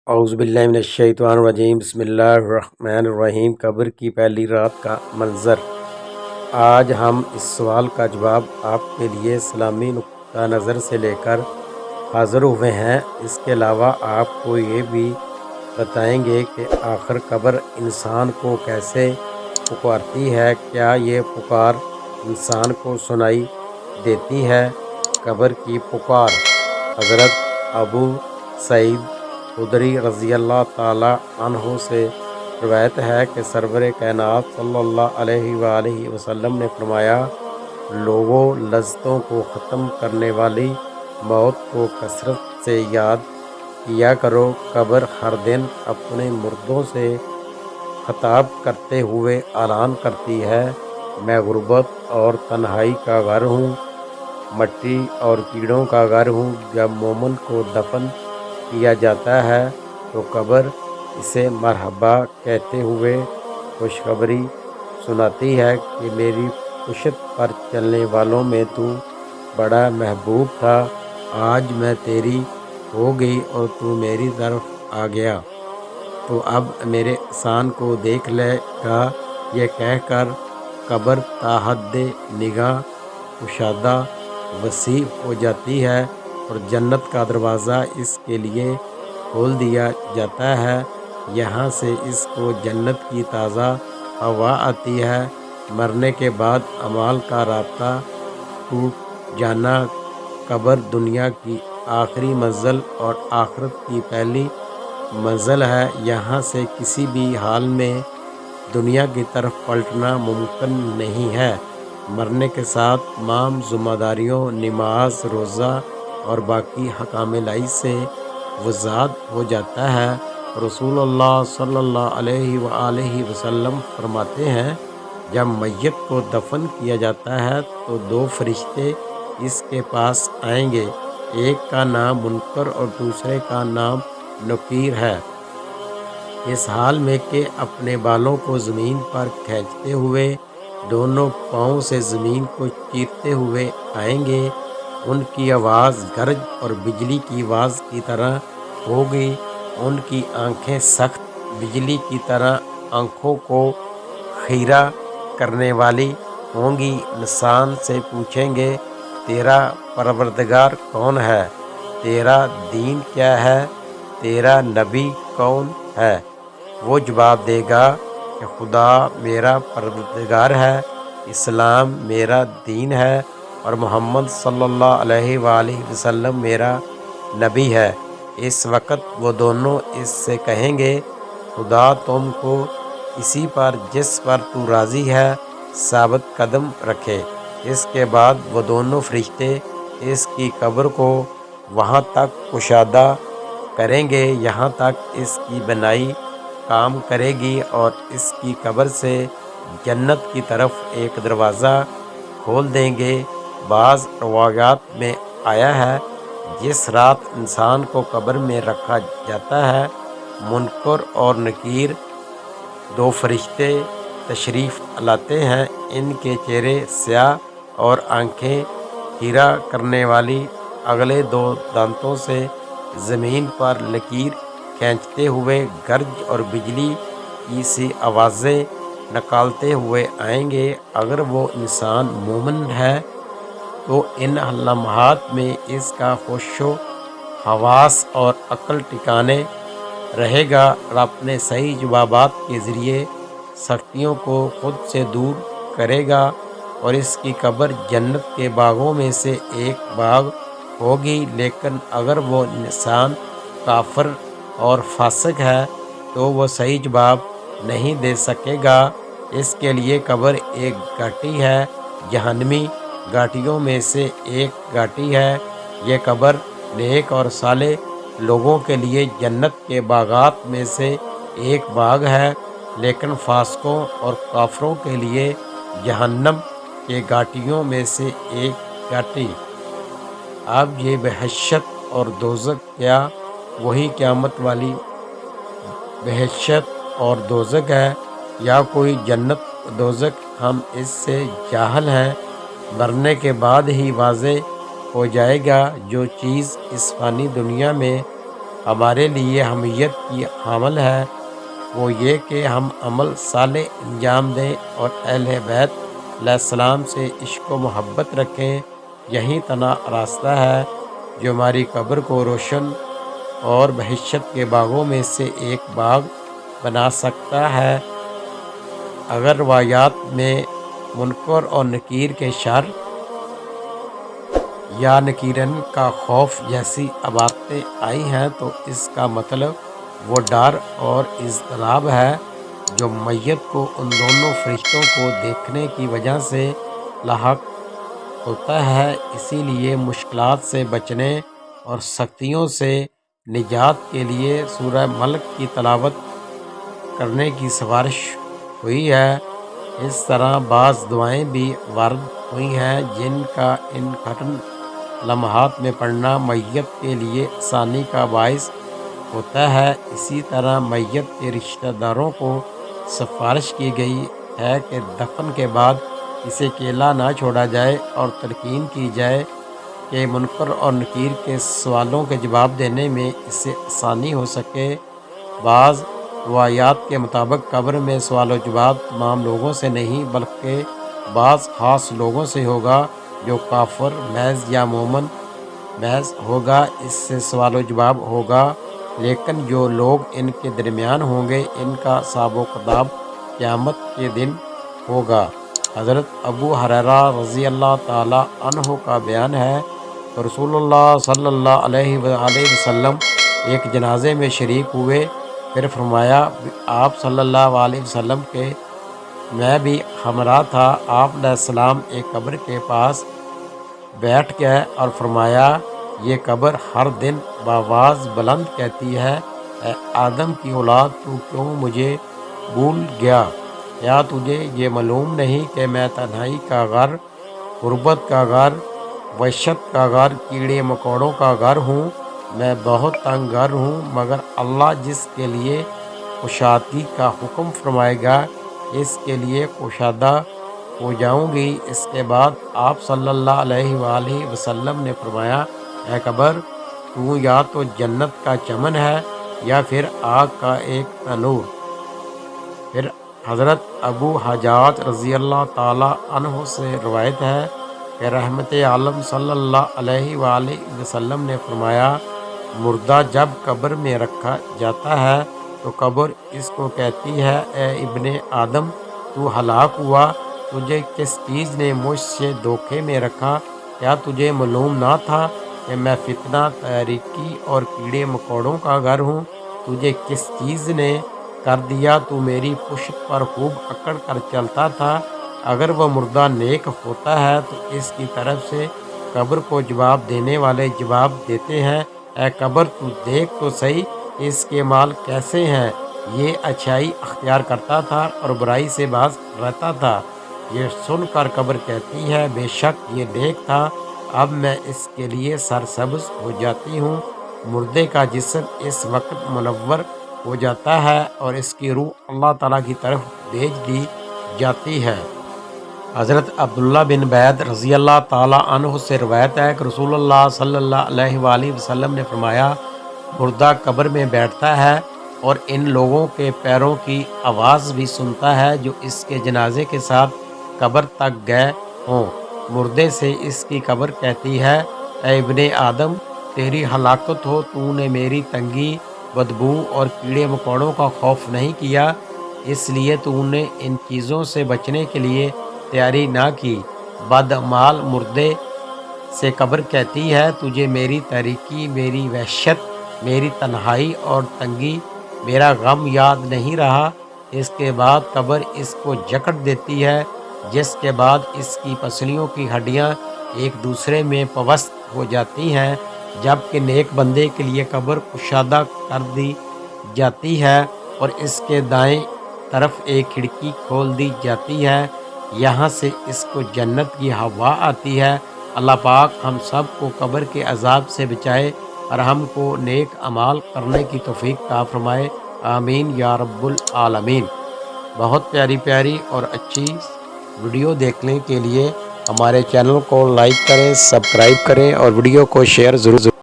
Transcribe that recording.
اعوذ باللہ من الشیطان الرجیم بسم اللہ الرحمن الرحیم۔ قبر کی پہلی رات کا منظر۔ آج ہم اس سوال کا جواب آپ کے لیے اسلامی نقطہ نظر سے لے کر حاضر ہوئے ہیں۔ اس کے علاوہ آپ کو یہ بھی بتائیں گے کہ آخر قبر انسان کو کیسے پکارتی ہے، کیا یہ پکار انسان کو سنائی دیتی ہے؟ قبر کی پکار۔ حضرت ابو سعید خدری رضی اللہ تعالی عنہ سے روایت ہے کہ سرور کائنات صلی اللہ علیہ وآلہ وسلم نے فرمایا، لوگوں، لذتوں کو ختم کرنے والی موت کو کثرت سے یاد کیا کرو۔ قبر ہر دن اپنے مردوں سے خطاب کرتے ہوئے اعلان کرتی ہے، میں غربت اور تنہائی کا گھر ہوں، مٹی اور کیڑوں کا گھر ہوں۔ جب مومن کو دفن کیا جاتا ہے تو قبر اسے مرحبا کہتے ہوئے خوشخبری سناتی ہے کہ میری پشت پر چلنے والوں میں تو بڑا محبوب تھا، آج میں تیری ہو گئی اور تو میری طرف آ گیا، تو اب میرے احسان کو دیکھ لے گا۔ یہ کہہ کر قبر تا حد نگاہ کشادہ وسیع ہو جاتی ہے اور جنت کا دروازہ اس کے لیے کھول دیا جاتا ہے۔ یہاں سے اس کو جنت کی تازہ ہوا آتی ہے۔ مرنے کے بعد اعمال کا رابطہ ٹوٹ جانا۔ قبر دنیا کی آخری منزل اور آخرت کی پہلی منزل ہے۔ یہاں سے کسی بھی حال میں دنیا کی طرف پلٹنا ممکن نہیں ہے۔ مرنے کے ساتھ تمام ذمہ داریوں، نماز، روزہ اور باقی احکام الہی سے وضاحت ہو جاتا ہے۔ رسول اللہ صلی اللہ علیہ وآلہ وسلم فرماتے ہیں، جب میت کو دفن کیا جاتا ہے تو دو فرشتے اس کے پاس آئیں گے، ایک کا نام منکر اور دوسرے کا نام نکیر ہے، اس حال میں کہ اپنے بالوں کو زمین پر کھینچتے ہوئے دونوں پاؤں سے زمین کو چیرتے ہوئے آئیں گے۔ ان کی آواز گرج اور بجلی کی آواز کی طرح ہوگی، ان کی آنکھیں سخت بجلی کی طرح آنکھوں کو خیرہ کرنے والی ہوں گی۔ انسان سے پوچھیں گے، تیرا پروردگار کون ہے؟ تیرا دین کیا ہے؟ تیرا نبی کون ہے؟ وہ جواب دے گا کہ خدا میرا پروردگار ہے، اسلام میرا دین ہے اور محمد صلی اللہ علیہ وآلہ وسلم میرا نبی ہے۔ اس وقت وہ دونوں اس سے کہیں گے، خدا تم کو اسی پر جس پر تو راضی ہے ثابت قدم رکھے۔ اس کے بعد وہ دونوں فرشتے اس کی قبر کو وہاں تک کشادہ کریں گے یہاں تک اس کی بنائی کام کرے گی اور اس کی قبر سے جنت کی طرف ایک دروازہ کھول دیں گے۔ بعض روایات میں آیا ہے، جس رات انسان کو قبر میں رکھا جاتا ہے، منکر اور نکیر دو فرشتے تشریف لاتے ہیں۔ ان کے چہرے سیاہ اور آنکھیں خیرہ کرنے والی، اگلے دو دانتوں سے زمین پر لکیر کھینچتے ہوئے گرج اور بجلی کی سی آوازیں نکالتے ہوئے آئیں گے۔ اگر وہ انسان مومن ہے تو ان لمحات میں اس کا ہوش و حواس اور عقل ٹھکانے رہے گا اور اپنے صحیح جوابات کے ذریعے سختیوں کو خود سے دور کرے گا، اور اس کی قبر جنت کے باغوں میں سے ایک باغ ہوگی۔ لیکن اگر وہ انسان کافر اور فاسق ہے تو وہ صحیح جواب نہیں دے سکے گا۔ اس کے لیے قبر ایک گھاٹی ہے، جہنمی گھاٹیوں میں سے ایک گھاٹی ہے۔ یہ قبر نیک اور صالح لوگوں کے لیے جنت کے باغات میں سے ایک باغ ہے، لیکن فاسقوں اور کافروں کے لیے جہنم کے گھاٹیوں میں سے ایک گھاٹی۔ اب یہ بہشت اور دوزخ کیا وہی قیامت والی بہشت اور دوزخ ہے یا کوئی جنت و دوزخ؟ ہم اس سے جاہل ہیں۔ مرنے کے بعد ہی واضح ہو جائے گا۔ جو چیز اس فانی دنیا میں ہمارے لیے اہمیت کی حامل ہے، وہ یہ کہ ہم عمل صالح انجام دیں اور اہل بیت علیہ السلام سے عشق و محبت رکھیں۔ یہی تنہا راستہ ہے جو ہماری قبر کو روشن اور بہشت کے باغوں میں سے ایک باغ بنا سکتا ہے۔ اگر روایات میں منکر اور نکیر کے شر یا نکیرن کا خوف جیسی عبارتیں آئی ہیں تو اس کا مطلب وہ ڈر اور اضطراب ہے جو میت کو ان دونوں فرشتوں کو دیکھنے کی وجہ سے لاحق ہوتا ہے۔ اسی لیے مشکلات سے بچنے اور سختیوں سے نجات کے لیے سورہ ملک کی تلاوت کرنے کی سفارش ہوئی ہے۔ اس طرح بعض دعائیں بھی وارد ہوئی ہیں جن کا ان کٹھن لمحات میں پڑھنا میت کے لیے آسانی کا باعث ہوتا ہے۔ اسی طرح میت کے رشتہ داروں کو سفارش کی گئی ہے کہ دفن کے بعد اسے اکیلا نہ چھوڑا جائے اور تلقین کی جائے کہ منکر اور نکیر کے سوالوں کے جواب دینے میں اسے آسانی ہو سکے۔ بعض روایات کے مطابق قبر میں سوال و جواب تمام لوگوں سے نہیں بلکہ بعض خاص لوگوں سے ہوگا، جو کافر محض یا مومن محض ہوگا، اس سے سوال و جواب ہوگا، لیکن جو لوگ ان کے درمیان ہوں گے ان کا حساب و کتاب قیامت کے دن ہوگا۔ حضرت ابو ہریرہ رضی اللہ تعالی عنہ کا بیان ہے کہ رسول اللہ صلی اللہ علیہ وآلہ وسلم ایک جنازے میں شریک ہوئے، پھر فرمایا آپ صلی اللہ علیہ وسلم کے میں بھی ہمراہ تھا۔ آپ علیہ السلام ایک قبر کے پاس بیٹھ گئے اور فرمایا یہ قبر ہر دن بآواز بلند کہتی ہے، اے آدم کی اولاد، تو کیوں مجھے بھول گیا؟ کیا تجھے یہ معلوم نہیں کہ میں تنہائی کا گھر، غربت کا گھر، وحشت کا گھر، کیڑے مکوڑوں کا گھر ہوں؟ میں بہت تنگ گھر ہوں، مگر اللہ جس کے لیے کشادگی کا حکم فرمائے گا اس کے لیے کشادہ ہو جاؤں گی۔ اس کے بعد آپ صلی اللہ علیہ وآلہ وسلم نے فرمایا اے قبر، تو یا تو جنت کا چمن ہے یا پھر آگ کا ایک تنور۔ پھر حضرت ابو حجاج رضی اللہ تعالی عنہ سے روایت ہے کہ رحمت عالم صلی اللہ علیہ وآلہ وسلم نے فرمایا مردہ جب قبر میں رکھا جاتا ہے تو قبر اس کو کہتی ہے اے ابن آدم، تو ہلاک ہوا، تجھے کس چیز نے مجھ سے دھوکے میں رکھا؟ کیا تجھے معلوم نہ تھا کہ میں فتنہ، تاریکی اور کیڑے مکوڑوں کا گھر ہوں؟ تجھے کس چیز نے کر دیا؟ تو میری پشت پر خوب اکڑ کر چلتا تھا۔ اگر وہ مردہ نیک ہوتا ہے تو اس کی طرف سے قبر کو جواب دینے والے جواب دیتے ہیں اے قبر، تو دیکھ تو صحیح اس کے مال کیسے ہیں، یہ اچھائی اختیار کرتا تھا اور برائی سے باز رہتا تھا۔ یہ سن کر قبر کہتی ہے بے شک یہ نیک تھا، اب میں اس کے لیے سرسبز ہو جاتی ہوں۔ مردے کا جسم اس وقت منور ہو جاتا ہے اور اس کی روح اللہ تعالیٰ کی طرف بھیج دی جاتی ہے۔ حضرت عبداللہ بن بید رضی اللہ تعالی عنہ سے روایت ہے کہ رسول اللہ صلی اللہ علیہ وآلہ وسلم نے فرمایا مردہ قبر میں بیٹھتا ہے اور ان لوگوں کے پیروں کی آواز بھی سنتا ہے جو اس کے جنازے کے ساتھ قبر تک گئے ہوں۔ مردے سے اس کی قبر کہتی ہے اے ابن آدم، تیری ہلاکت ہو، تو نے میری تنگی، بدبو اور کیڑے مکوڑوں کا خوف نہیں کیا، اس لیے تو نے ان چیزوں سے بچنے کے لیے تیاری نہ کی۔ بدعمال مردے سے قبر کہتی ہے تجھے میری تاریکی، میری وحشت، میری تنہائی اور تنگی، میرا غم یاد نہیں رہا۔ اس کے بعد قبر اس کو جکڑ دیتی ہے، جس کے بعد اس کی پسلیوں کی ہڈیاں ایک دوسرے میں پیوست ہو جاتی ہیں، جبکہ نیک بندے کے لیے قبر کشادہ کر دی جاتی ہے اور اس کے دائیں طرف ایک کھڑکی کھول دی جاتی ہے، یہاں سے اس کو جنت کی ہوا آتی ہے۔ اللہ پاک ہم سب کو قبر کے عذاب سے بچائے اور ہم کو نیک اعمال کرنے کی توفیق عطا فرمائے، آمین یا رب العالمین۔ بہت پیاری پیاری اور اچھی ویڈیو دیکھنے کے لیے ہمارے چینل کو لائک کریں، سبسکرائب کریں اور ویڈیو کو شیئر ضرور